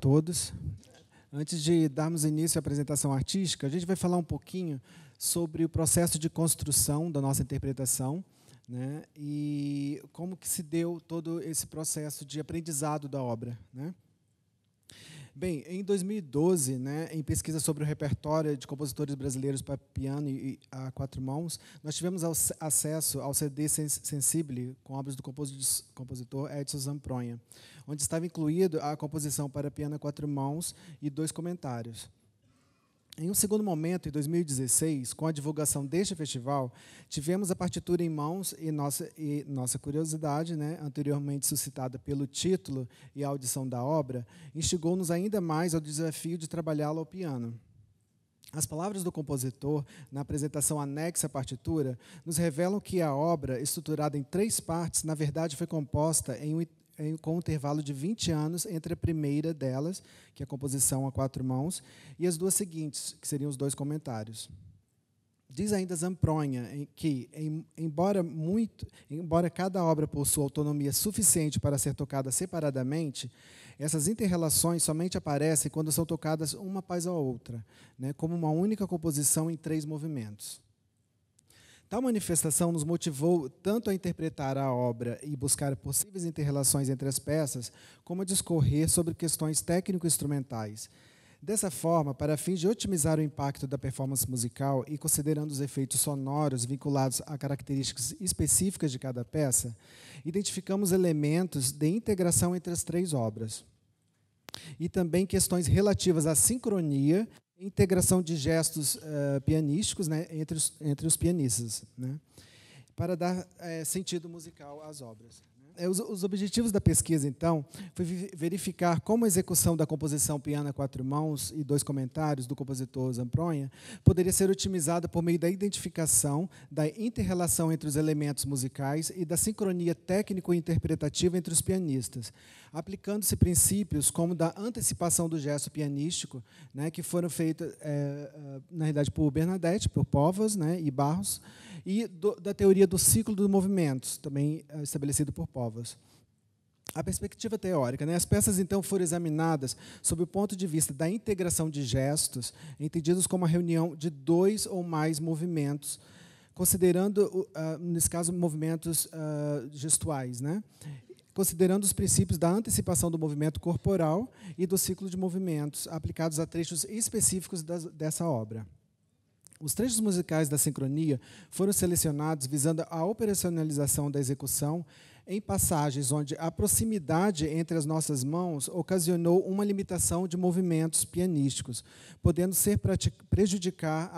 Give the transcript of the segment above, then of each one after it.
todos. Antes de darmos início à apresentação artística, a gente vai falar um pouquinho sobre o processo de construção da nossa interpretação, né, e como que se deu todo esse processo de aprendizado da obra, né? Bem, em 2012, né, em pesquisa sobre o repertório de compositores brasileiros para piano e a quatro mãos, nós tivemos acesso ao CD Sensibile, com obras do compositor Edson Zampronha, onde estava incluído a composição para piano a quatro mãos e 2 comentários. Em um segundo momento, em 2016, com a divulgação deste festival, tivemos a partitura em mãos e nossa curiosidade, né, anteriormente suscitada pelo título e a audição da obra, instigou-nos ainda mais ao desafio de trabalhá-la ao piano. As palavras do compositor, na apresentação anexa à partitura, nos revelam que a obra, estruturada em 3 partes, na verdade foi composta com um intervalo de 20 anos entre a primeira delas, que é a composição a 4 mãos, e as 2 seguintes, que seriam os 2 comentários. Diz ainda Zampronha que, embora cada obra possua autonomia suficiente para ser tocada separadamente, essas interrelações somente aparecem quando são tocadas uma após a outra, né, como uma única composição em 3 movimentos. Tal manifestação nos motivou tanto a interpretar a obra e buscar possíveis interrelações entre as peças, como a discorrer sobre questões técnico-instrumentais. Dessa forma, para fins de otimizar o impacto da performance musical e considerando os efeitos sonoros vinculados a características específicas de cada peça, identificamos elementos de integração entre as 3 obras. E também questões relativas à sincronia, integração de gestos pianísticos, né, entre os pianistas, né, para dar sentido musical às obras. Os objetivos da pesquisa, então, foi verificar como a execução da composição piano a 4 mãos e 2 comentários do compositor Zampronha poderia ser otimizada por meio da identificação da inter-relação entre os elementos musicais e da sincronia técnico-interpretativa entre os pianistas, aplicando-se princípios como da antecipação do gesto pianístico, né, que foram feitos, na realidade, por Bernadette, por Povas, né, e Barros, e da teoria do ciclo dos movimentos, também estabelecido por Povas. A perspectiva teórica, né, as peças, então, foram examinadas sob o ponto de vista da integração de gestos, entendidos como a reunião de 2 ou mais movimentos, considerando, nesse caso, movimentos gestuais, né, considerando os princípios da antecipação do movimento corporal e do ciclo de movimentos, aplicados a trechos específicos dessa obra. Os trechos musicais da sincronia foram selecionados visando a operacionalização da execução em passagens onde a proximidade entre as nossas mãos ocasionou uma limitação de movimentos pianísticos, podendo prejudicar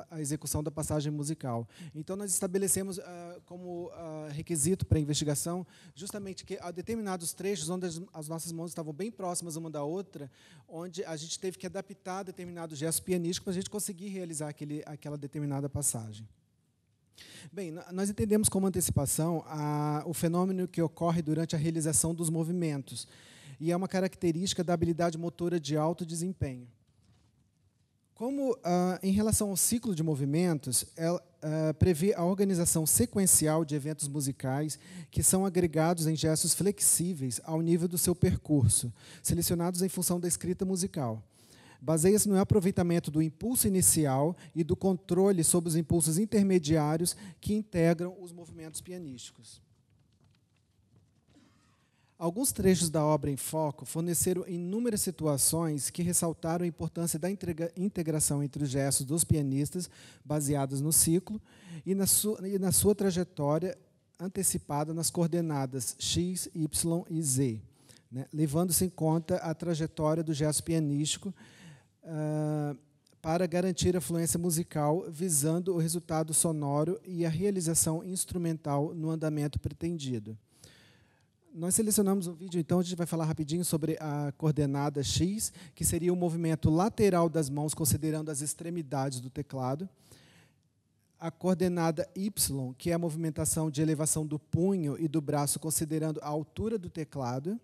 a execução da passagem musical. Então, nós estabelecemos como requisito para a investigação justamente que a determinados trechos onde as nossas mãos estavam bem próximas uma da outra, onde a gente teve que adaptar determinados gestos pianísticos para a gente conseguir realizar aquela determinada passagem. Bem, nós entendemos como antecipação o fenômeno que ocorre durante a realização dos movimentos, e é uma característica da habilidade motora de alto desempenho. Como, em relação ao ciclo de movimentos, ela prevê a organização sequencial de eventos musicais que são agregados em gestos flexíveis ao nível do seu percurso, selecionados em função da escrita musical. Baseia-se no aproveitamento do impulso inicial e do controle sobre os impulsos intermediários que integram os movimentos pianísticos. Alguns trechos da obra em foco forneceram inúmeras situações que ressaltaram a importância da integração entre os gestos dos pianistas, baseados no ciclo, e na sua trajetória antecipada nas coordenadas X, Y e Z, né, levando-se em conta a trajetória do gesto pianístico, para garantir a fluência musical, visando o resultado sonoro e a realização instrumental no andamento pretendido. Nós selecionamos um vídeo, então, a gente vai falar rapidinho sobre a coordenada X, que seria o movimento lateral das mãos, considerando as extremidades do teclado. A coordenada Y, que é a movimentação de elevação do punho e do braço, considerando a altura do teclado.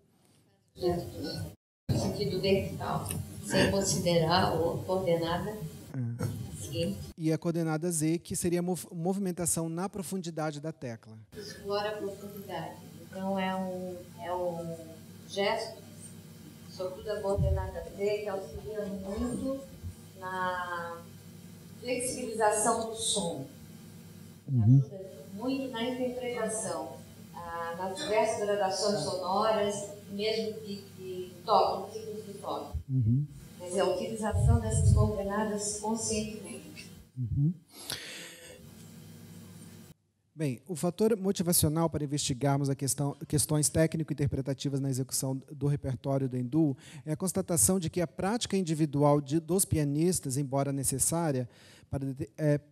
No sentido vertical, sem considerar a coordenada seguinte. E a coordenada Z, que seria a movimentação na profundidade da tecla. Explora a profundidade. Então, é um gesto sobretudo a coordenada D, que auxilia muito na flexibilização do som, ajuda muito na interpretação, nas diversas gradações sonoras, mesmo que tocam, tipos de toque. Quer dizer, a utilização dessas coordenadas conscientemente. Bem, o fator motivacional para investigarmos questões técnico-interpretativas na execução do repertório do Endu é a constatação de que a prática individual dos pianistas, embora necessária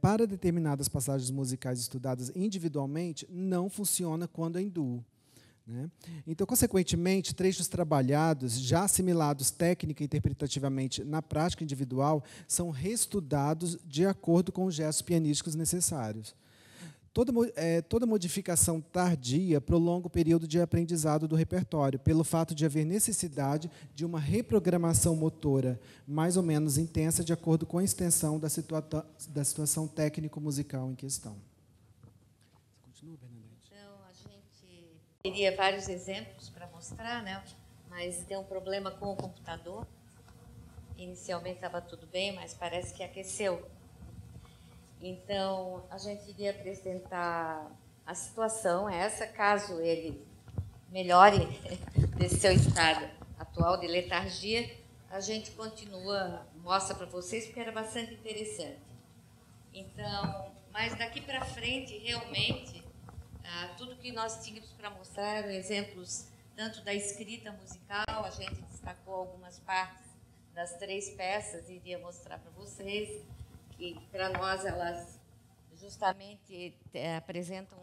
para determinadas passagens musicais estudadas individualmente, não funciona quando é Endu. Né? Então, consequentemente, trechos trabalhados, já assimilados técnica e interpretativamente na prática individual, são reestudados de acordo com os gestos pianísticos necessários. Toda modificação tardia prolonga o período de aprendizado do repertório, pelo fato de haver necessidade de uma reprogramação motora mais ou menos intensa de acordo com a extensão da situação técnico-musical em questão. Continua, Bernadette. Então, a gente teria vários exemplos para mostrar, né? Mas tem um problema com o computador. Inicialmente estava tudo bem, mas parece que aqueceu. Então, a gente iria apresentar a situação essa, caso ele melhore desse seu estado atual de letargia, a gente mostra para vocês, porque era bastante interessante. Então, mas daqui para frente, realmente, tudo que nós tínhamos para mostrar eram exemplos tanto da escrita musical, a gente destacou algumas partes das 3 peças, iria mostrar para vocês, que para nós elas justamente apresentam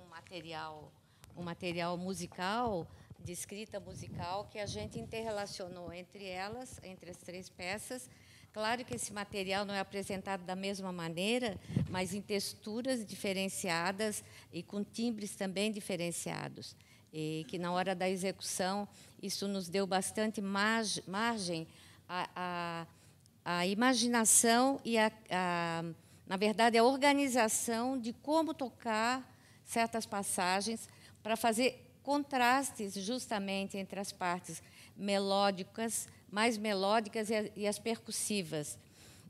um material musical, de escrita musical, que a gente interrelacionou entre elas, entre as 3 peças. Claro que esse material não é apresentado da mesma maneira, mas em texturas diferenciadas e com timbres também diferenciados. E que, na hora da execução, isso nos deu bastante margem a imaginação e, na verdade, a organização de como tocar certas passagens para fazer contrastes justamente entre as partes melódicas, mais melódicas e as percussivas.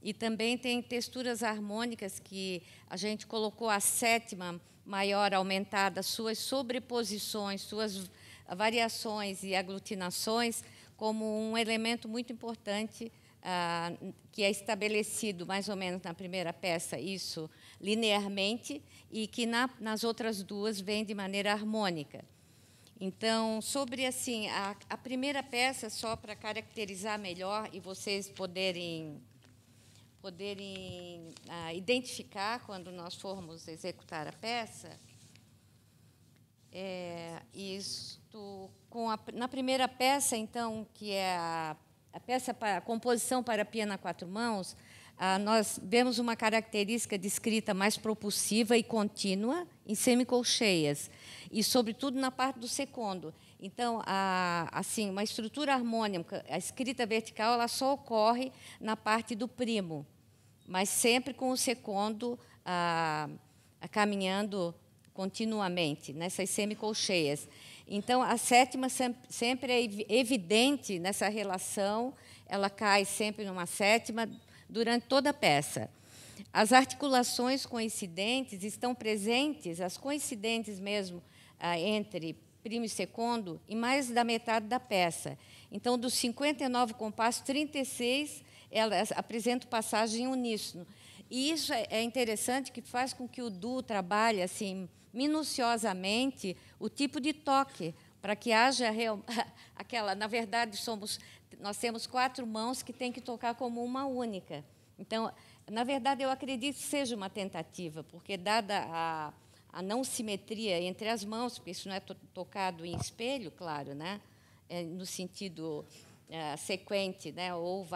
E também tem texturas harmônicas que a gente colocou a 7ª maior aumentada, suas sobreposições, suas variações e aglutinações, como um elemento muito importante, que é estabelecido mais ou menos na primeira peça, isso linearmente, e que nas outras 2 vem de maneira harmônica. Então, sobre assim, a primeira peça, só para caracterizar melhor e vocês poderem identificar quando nós formos executar a peça, na primeira peça, então, que é a peça para a composição para piano a 4 mãos, nós vemos uma característica de escrita mais propulsiva e contínua em semicolcheias, e, sobretudo, na parte do secondo. Então, assim, uma estrutura harmônica, a escrita vertical, ela só ocorre na parte do primo, mas sempre com o secondo caminhando continuamente nessas semicolcheias. Então, a 7ª sempre é evidente nessa relação, ela cai sempre numa 7ª durante toda a peça. As articulações coincidentes estão presentes, as coincidentes mesmo, entre primo e secondo, em mais da metade da peça. Então, dos 59 compassos, 36 elas apresentam passagem em uníssono. E isso é interessante, que faz com que o duo trabalhe assim, minuciosamente o tipo de toque, para que haja aquela... Na verdade, nós temos 4 mãos que têm que tocar como uma única. Então, na verdade, eu acredito que seja uma tentativa, porque, dada a não simetria entre as mãos, porque isso não é tocado em espelho, claro, né? No sentido sequente, né? ou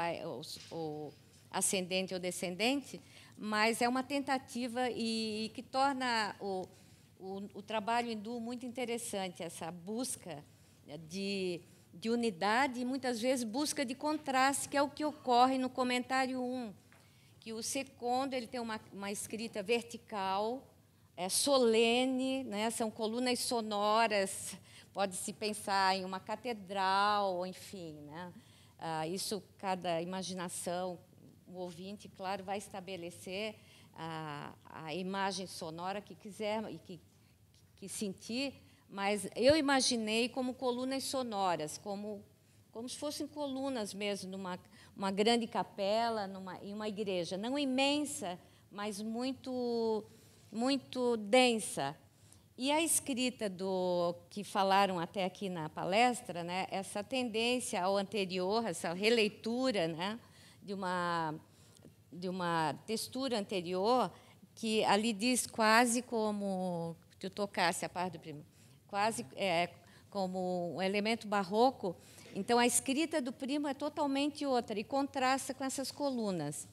ascendente ou descendente, mas é uma tentativa e que torna o trabalho hindu muito interessante, essa busca de unidade e, muitas vezes, busca de contraste, que é o que ocorre no comentário 1, que o secondo ele tem uma escrita vertical, solene, né? São colunas sonoras, pode-se pensar em uma catedral, enfim, né? Isso, cada imaginação, o ouvinte, claro, vai estabelecer a imagem sonora que quiser e que sentir, mas eu imaginei como colunas sonoras, como se fossem colunas mesmo, numa grande capela, em uma igreja, não imensa, mas muito, muito densa. E a escrita que falaram até aqui na palestra, né, essa tendência ao anterior, essa releitura, né, de uma textura anterior, que ali diz quase como, que eu tocasse a parte do primo, quase como um elemento barroco. Então, a escrita do primo é totalmente outra e contrasta com essas colunas.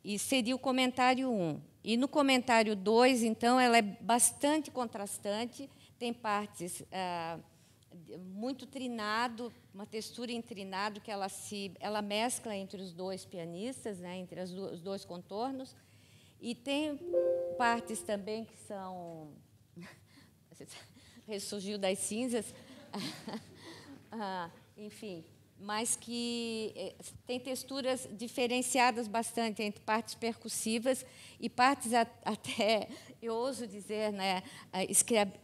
E seria o comentário 1. E no comentário 2, então, ela é bastante contrastante, tem partes muito trinado, uma textura em trinado que ela mescla entre os dois pianistas, né, entre os dois contornos, e tem partes também que são ressurgiu das cinzas, enfim, mas que tem texturas diferenciadas bastante entre partes percussivas e partes até, eu ouso dizer, né,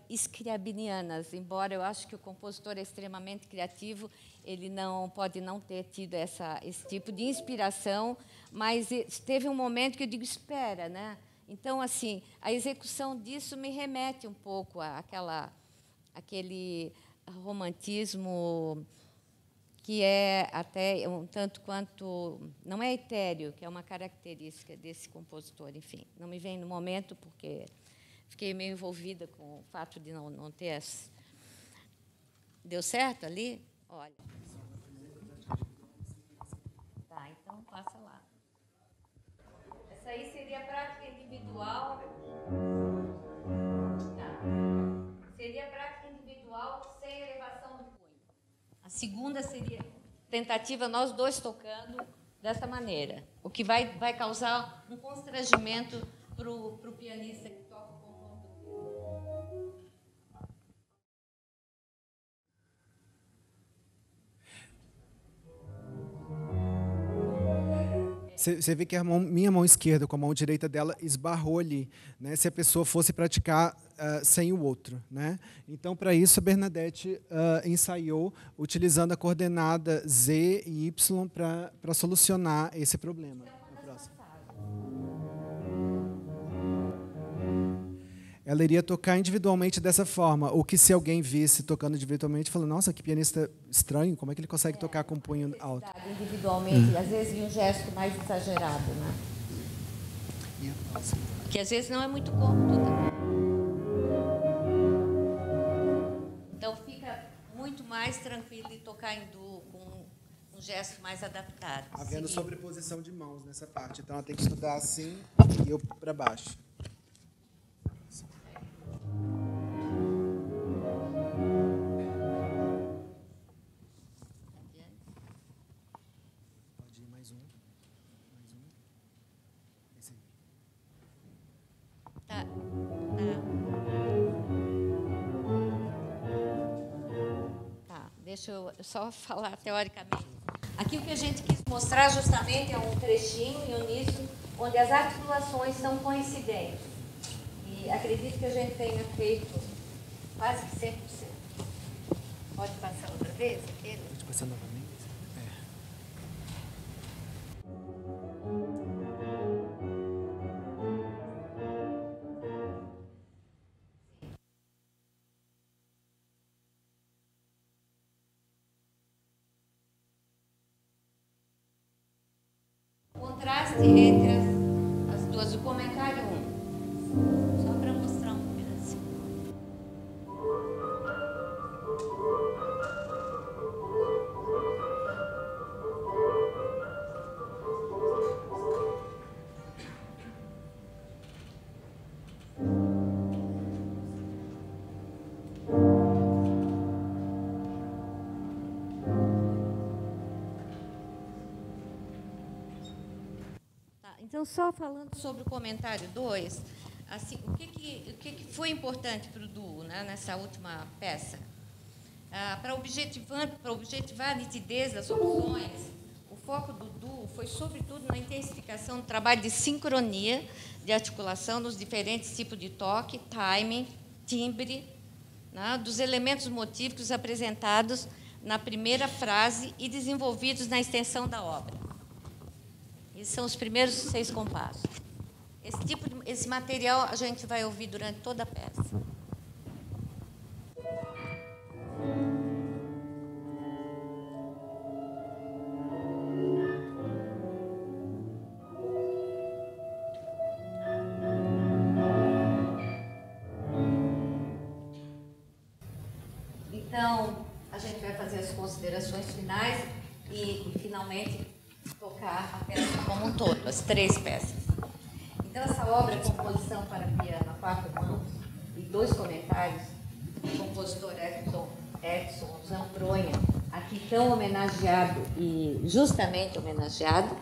scriabinianas, embora eu acho que o compositor é extremamente criativo, ele pode não ter tido esse tipo de inspiração, mas teve um momento que eu digo, espera, né? Então, assim, a execução disso me remete um pouco àquele romantismo que é até um tanto quanto, não é etéreo, que é uma característica desse compositor, enfim. Não me vem no momento, porque fiquei meio envolvida com o fato de não ter... Deu certo ali? Olha. Tá, então passa lá. Essa aí seria a prática individual. Tá. Seria a prática individual sem elevação do punho. A segunda seria tentativa, nós dois tocando dessa maneira, o que vai causar um constrangimento para o pianista que toca o conjunto. Você vê que minha mão esquerda com a mão direita dela esbarrou ali, né, se a pessoa fosse praticar sem o outro, né? Então, para isso, a Bernadette ensaiou utilizando a coordenada Z e Y para solucionar esse problema. Ela iria tocar individualmente dessa forma, o que se alguém visse tocando individualmente, fala, nossa, que pianista estranho, como é que ele consegue tocar com o punho alto? Individualmente, às vezes, em um gesto mais exagerado, né? Que às vezes não é muito cômodo também. Então, fica muito mais tranquilo de tocar em duo, com um gesto mais adaptado. Havendo sobreposição de mãos nessa parte, então ela tem que estudar assim e eu para baixo. Deixa eu só falar teoricamente. Aqui o que a gente quis mostrar justamente é um trechinho em uníssono, onde as articulações são coincidentes. E acredito que a gente tenha feito quase que 100%. Pode passar outra vez? Pode passar novamente? Contraste entre as duas, o comentário 1, só para mostrar um pedacinho. Então, só falando sobre o comentário 2, assim, o que foi importante para o duo, né, nessa última peça? Para objetivar a nitidez das opções, o foco do duo foi, sobretudo, na intensificação do trabalho de sincronia, de articulação nos diferentes tipos de toque, timing, timbre, né, dos elementos motívicos apresentados na primeira frase e desenvolvidos na extensão da obra. Esses são os primeiros 6 compassos. Esse material a gente vai ouvir durante toda a peça. Então, a gente vai fazer as considerações finais e finalmente, tocar a peça como um todo, as 3 peças. Então, essa obra é composição para piano a 4 mãos e 2 comentários do compositor Edson Zampronha, aqui tão homenageado e justamente homenageado,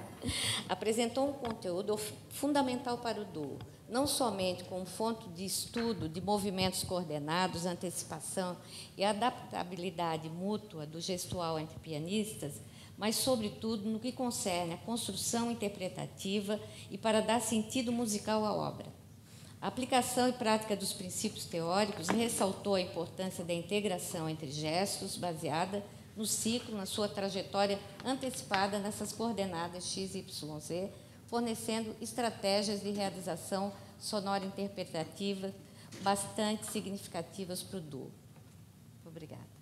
apresentou um conteúdo fundamental para o duo, não somente como fonte de estudo de movimentos coordenados, antecipação e adaptabilidade mútua do gestual entre pianistas, mas, sobretudo, no que concerne à construção interpretativa e para dar sentido musical à obra. A aplicação e prática dos princípios teóricos ressaltou a importância da integração entre gestos, baseada no ciclo, na sua trajetória antecipada nessas coordenadas X, Y, Z, fornecendo estratégias de realização sonora interpretativa bastante significativas para o duo. Obrigada.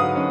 Música